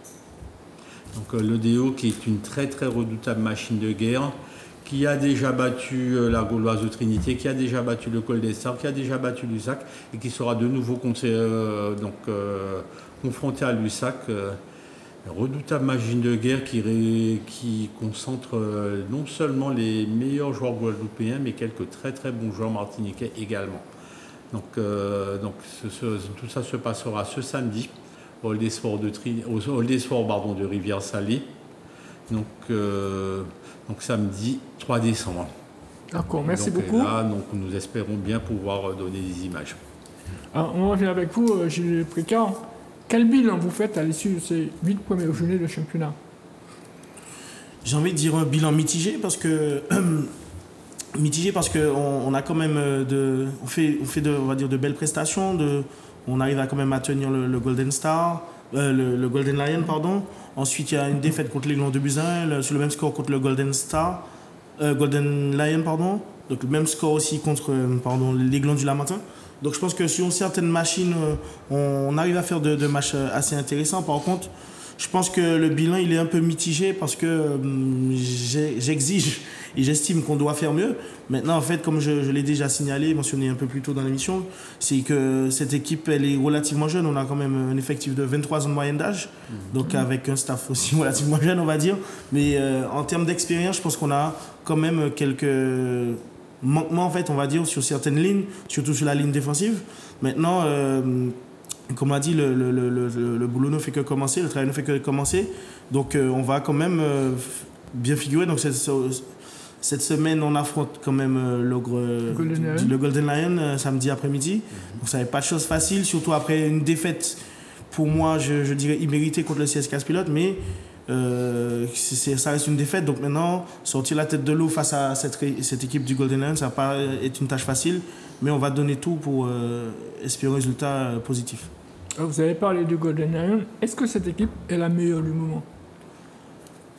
Le DO qui est une très très redoutable machine de guerre, qui a déjà battu la Gauloise de Trinité, qui a déjà battu le Golden Star, qui a déjà battu l'USAC, et qui sera de nouveau confronté à l'USAC. Redoutable machine de guerre qui concentre non seulement les meilleurs joueurs guadeloupéens, mais quelques très très bons joueurs martiniquais également. Donc tout ça se passera ce samedi au Old Sport de Rivière-Salée. Donc samedi 3 décembre. D'accord, merci beaucoup. Là, nous espérons bien pouvoir donner des images. Alors, on revient avec vous, Gilles Précard. Quel bilan vous faites à l'issue de ces 8 premières journées de championnat? J'ai envie de dire un bilan mitigé parce que on a quand même on fait on va dire de belles prestations. On arrive à quand même à tenir le Golden Star, le Golden Lion, pardon. Ensuite, il y a une défaite contre l'Aiglon de Buzyn, sur le même score contre le Golden Lion, pardon. Donc le même score aussi contre l'Aiglon du Lamatin. Donc je pense que sur certaines machines, on arrive à faire de matchs assez intéressants. Par contre, je pense que le bilan il est un peu mitigé parce que j'exige et j'estime qu'on doit faire mieux. Maintenant, en fait, comme je l'ai déjà signalé, mentionné un peu plus tôt dans l'émission, c'est que cette équipe, elle est relativement jeune. On a quand même un effectif de 23 ans de moyenne d'âge, donc avec un staff aussi relativement jeune, on va dire. Mais en termes d'expérience, je pense qu'on a quand même quelques manquement, en fait, on va dire, sur certaines lignes, surtout sur la ligne défensive. Maintenant, comme on a dit, le boulot ne fait que commencer, le travail ne fait que commencer. Donc, on va quand même bien figurer. Donc, cette semaine, on affronte quand même le Golden Lion samedi après-midi. Donc, ça n'est pas de chose facile, surtout après une défaite, pour moi, je dirais imméritée contre le CS Casse-Pilote, mais ça reste une défaite. Donc maintenant, sortir la tête de l'eau face à cette équipe du Golden Lion, ça va pas être une tâche facile, mais on va donner tout pour espérer un résultat positif. Vous avez parlé du Golden Lion. Est-ce que cette équipe est la meilleure du moment?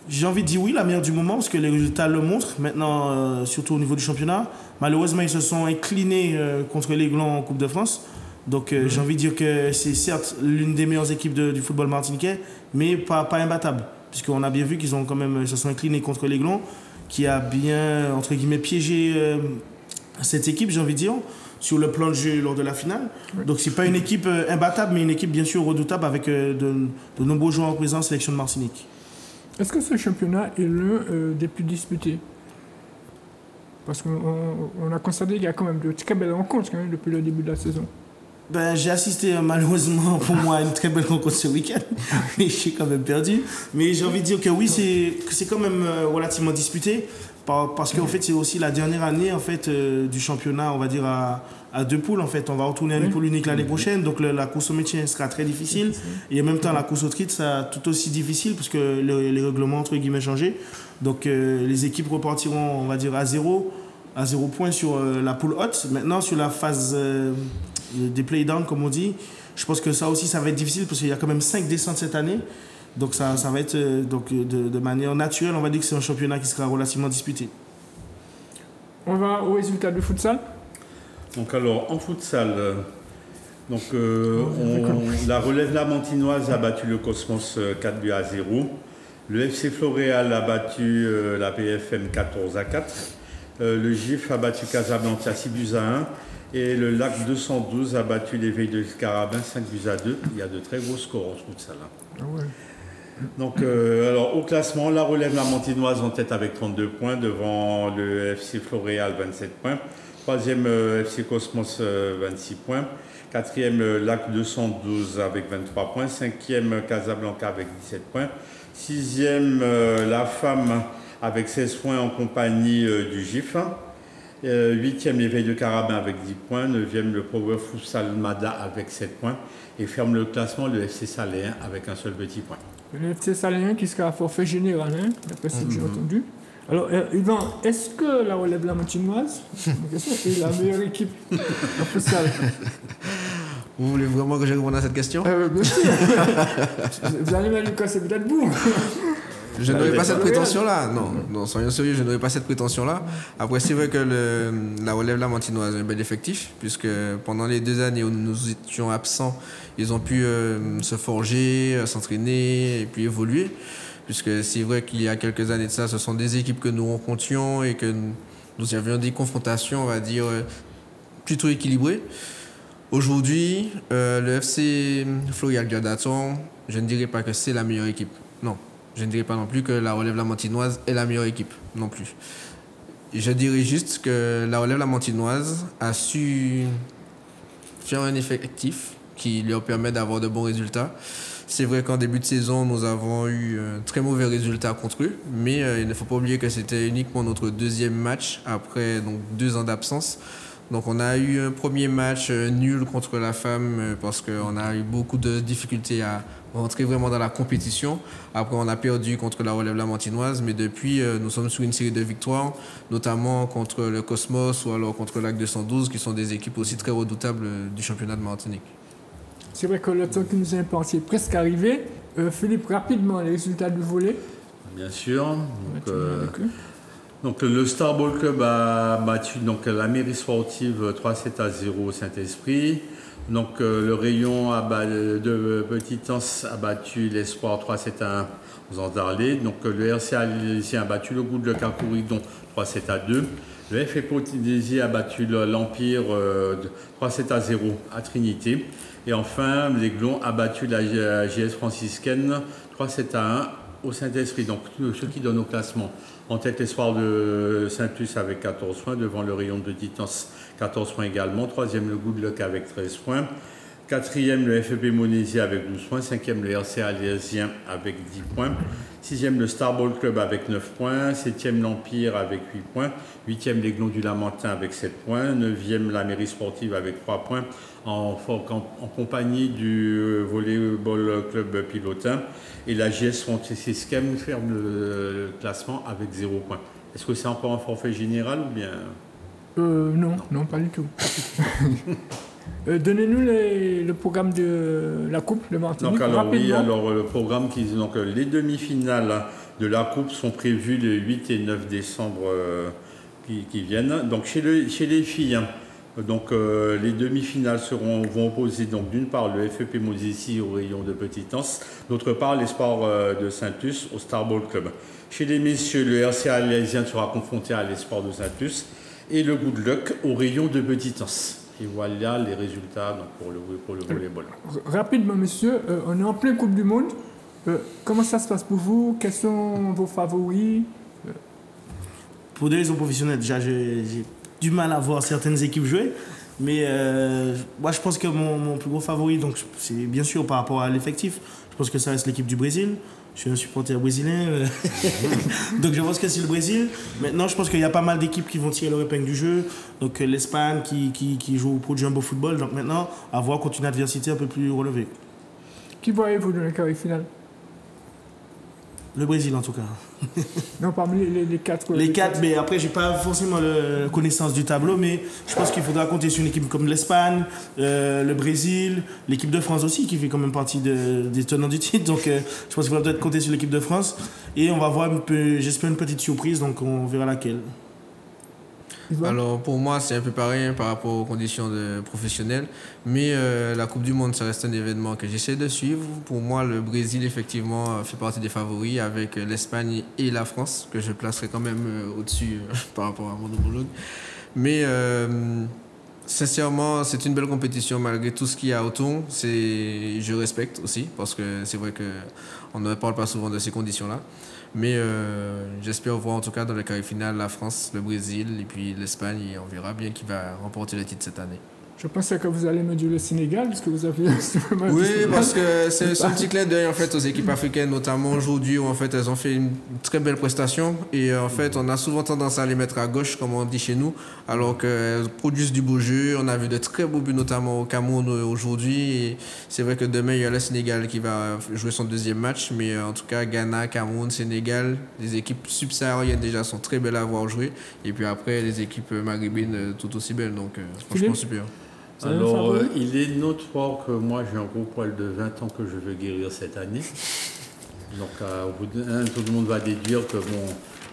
J'ai envie de dire oui, la meilleure du moment, parce que les résultats le montrent. Maintenant, surtout au niveau du championnat, malheureusement, ils se sont inclinés contre l'Aiglon en Coupe de France. Donc j'ai envie de dire que c'est certes l'une des meilleures équipes du football martiniquais, mais pas imbattable. Puisqu'on a bien vu qu'ils se sont inclinés contre l'Aiglon, qui a bien, entre guillemets, piégé cette équipe, j'ai envie de dire, sur le plan de jeu lors de la finale. Oui. Donc c'est pas une équipe imbattable, mais une équipe bien sûr redoutable avec de nombreux joueurs en présence, sélection de Martinique. Est-ce que ce championnat est l'un des plus disputés? Parce qu'on a constaté qu'il y a quand même de très belles rencontres quand même, depuis le début de la saison. J'ai assisté malheureusement pour moi à une très belle rencontre ce week-end, mais je suis quand même perdu. Mais j'ai envie de dire que oui, c'est quand même relativement disputé, parce qu'en fait c'est aussi la dernière année en fait, du championnat, on va dire à deux poules. En fait. On va retourner à une poule unique l'année prochaine, donc la course au maintien sera très difficile. Et en même temps la course au titre sera tout aussi difficile, parce que les règlements entre guillemets changé. Donc les équipes repartiront, on va dire, à zéro point sur la poule haute. Maintenant sur la phase des play-downs, comme on dit, je pense que ça aussi ça va être difficile, parce qu'il y a quand même 5 descentes cette année. Donc ça va être de manière naturelle, on va dire que c'est un championnat qui sera relativement disputé. On va au résultat du futsal. Donc alors en futsal, la relève lamantinoise a battu le Cosmos 4-0. Le FC Floréal a battu la PFM 14-4. Le GIF a battu Casablanca 6-1. Et le Lac 212 a battu l'Éveil de Carabin 5-2. Il y a de très gros scores en futsal. Ah ouais. Donc, alors, au classement, la relève lamantinoise en tête avec 32 points, devant le FC Floréal 27 points. Troisième, FC Cosmos 26 points. Quatrième, Lac 212 avec 23 points. Cinquième, Casablanca avec 17 points. Sixième, La Femme avec 16 points en compagnie du GIF. 8e, l'Éveil de Carabin avec 10 points. 9e, le Power Futsal Mada avec 7 points. Et ferme le classement le FC Saléen avec un seul petit point. Le FC Saléen qui sera à forfait général, d'après ce que j'ai entendu. Alors, Yvan, est-ce que la relève lamantinoise est la meilleure équipe en futsal? Vous voulez vraiment que je réponde à cette question? Bien sûr. Vous allez me dire que c'est peut-être vous. Je n'aurais pas cette prétention-là. Non, soyons sérieux, je n'aurais pas cette prétention-là. Après, c'est vrai que la relève lamantinoise a un bel effectif, puisque pendant les 2 années où nous étions absents, ils ont pu se forger, s'entraîner et puis évoluer. Puisque c'est vrai qu'il y a quelques années de ça, ce sont des équipes que nous rencontrions et que nous avions des confrontations, on va dire, plutôt équilibrées. Aujourd'hui, le FC Floréal Gardaton je ne dirais pas que c'est la meilleure équipe. Non, je ne dirais pas non plus que la Relève-la-Mantinoise est la meilleure équipe, non plus. Je dirais juste que la Relève-la-Mantinoise a su faire un effectif qui leur permet d'avoir de bons résultats. C'est vrai qu'en début de saison, nous avons eu un très mauvais résultat contre eux, mais il ne faut pas oublier que c'était uniquement notre deuxième match après donc 2 ans d'absence. Donc on a eu un premier match nul contre la Femme parce qu'on a eu beaucoup de difficultés à rentrer vraiment dans la compétition. Après on a perdu contre la Relève-la-Mantinoise, mais depuis nous sommes sur une série de victoires, notamment contre le Cosmos ou alors contre l'AC 212, qui sont des équipes aussi très redoutables du championnat de Martinique. C'est vrai que le temps qui nous est imparti est presque arrivé. Philippe, rapidement, les résultats du volley. Bien sûr. Donc le Star Ball Club a battu donc, la mairie sportive 3-7-0 au Saint-Esprit. Donc le rayon de Petitance a battu l'Espoir 3-7-1 aux Andarlés. Donc le RCA Lésien a battu le Goût de Cacourigon 3-7-2. Le FF Potidésie a battu l'Empire 3-7-0 à Trinité. Et enfin, l'Aiglon a battu la JS franciscaine 3-7-1 au Saint-Esprit. Donc, ce qui donne au classement. En tête, l'Espoir de Saint-Luc avec 14 points, devant le rayon de Titans, 14 points également. Troisième, le Good Luck avec 13 points. Quatrième, le FEP Monésie avec 12 points. Cinquième, le RCA Lésien avec 10 points. Sixième, le Star Ball Club avec 9 points. Septième, l'Empire avec 8 points. Huitième, l'Aiglon du Lamentin avec 7 points. Neuvième, la mairie sportive avec 3 points. En compagnie du Volleyball Club Pilotin. Et la JS franciscaine ferme le classement avec 0 points. Est-ce que c'est encore un forfait général ou bien... Non, pas du tout. Donnez-nous le programme de la Coupe de Martinique. Donc, le programme, les demi-finales de la Coupe sont prévues le 8 et 9 décembre qui viennent. Donc chez les filles, les demi-finales vont opposer d'une part le FEP Mosissi au rayon de Petitance, d'autre part l'Espoir de Saint-Luc au Star Ball Club. Chez les messieurs, le RCA Lésien sera confronté à l'Espoir de Saint-Luc et le Good Luck au rayon de Petitance. Et voilà les résultats pour le volleyball. Rapidement, messieurs, on est en pleine Coupe du Monde. Comment ça se passe pour vous? Quels sont vos favoris? Pour des raisons professionnelles, déjà, j'ai du mal à voir certaines équipes jouer. Mais moi, je pense que mon plus gros favori, c'est bien sûr par rapport à l'effectif, je pense que ça reste l'équipe du Brésil. Je suis un supporter brésilien, donc je pense que c'est le Brésil. Maintenant, je pense qu'il y a pas mal d'équipes qui vont tirer leur épingle du jeu. Donc l'Espagne qui joue pour du un beau football. Donc maintenant, à voir contre une adversité un peu plus relevée. Qui voyez-vous dans le carré final? Le Brésil en tout cas. Non, parmi les 4. Les 4, mais après, j'ai pas forcément la connaissance du tableau, mais je pense qu'il faudra compter sur une équipe comme l'Espagne, le Brésil, l'équipe de France aussi, qui fait quand même partie des tenants du titre. Donc, je pense qu'il faudra peut-être compter sur l'équipe de France. Et on va voir j'espère, une petite surprise, donc on verra laquelle. Alors pour moi c'est un peu pareil par rapport aux conditions professionnelles, mais la Coupe du Monde ça reste un événement que j'essaie de suivre. Pour moi le Brésil effectivement fait partie des favoris avec l'Espagne et la France que je placerai quand même au-dessus par rapport à mon homologue. Mais sincèrement c'est une belle compétition malgré tout ce qu'il y a autour. Je respecte aussi parce que c'est vrai qu'on ne parle pas souvent de ces conditions-là. Mais j'espère voir en tout cas dans le carré final la France, le Brésil et puis l'Espagne et on verra bien qui va remporter le titre cette année. Je pensais que vous allez me dire le Sénégal, parce que vous avez... Oui, parce que c'est un petit clin d'œil en fait aux équipes africaines, notamment aujourd'hui où en fait elles ont fait une très belle prestation et en fait on a souvent tendance à les mettre à gauche comme on dit chez nous, alors qu'elles produisent du beau jeu. On a vu de très beaux buts notamment au Cameroun aujourd'hui et c'est vrai que demain il y a le Sénégal qui va jouer son deuxième match, mais en tout cas Ghana, Cameroun, Sénégal, les équipes subsahariennes déjà sont très belles à voir jouer et puis après les équipes maghrébines tout aussi belles, donc franchement super. Alors, il est notoire que moi, j'ai un gros poil de 20 ans que je veux guérir cette année. Donc, au bout tout le monde va déduire que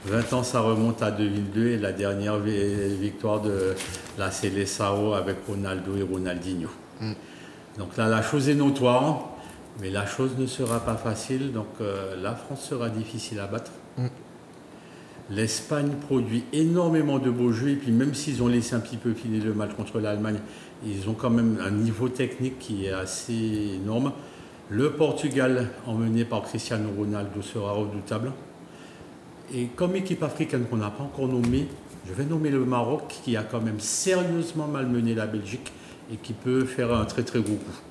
20 ans, ça remonte à 2002 et la dernière victoire de la Seleção avec Ronaldo et Ronaldinho. Donc là, la chose est notoire, mais la chose ne sera pas facile. Donc, la France sera difficile à battre. L'Espagne produit énormément de beaux jeux et puis même s'ils ont laissé un petit peu filer le match contre l'Allemagne, ils ont quand même un niveau technique qui est assez énorme. Le Portugal, emmené par Cristiano Ronaldo, sera redoutable. Et comme équipe africaine qu'on n'a pas encore nommée, je vais nommer le Maroc qui a quand même sérieusement malmené la Belgique et qui peut faire un très très gros coup.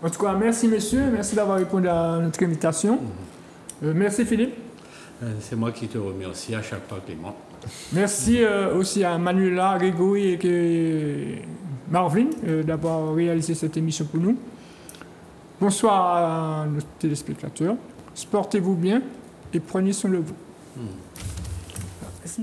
En tout cas, merci messieurs, merci d'avoir répondu à notre invitation. Merci Philippe. C'est moi qui te remercie à chaque fois, Clément. Merci aussi à Manuela, Grégory et Marvin d'avoir réalisé cette émission pour nous. Bonsoir à nos téléspectateurs. Sportez-vous bien et prenez soin de vous. Merci.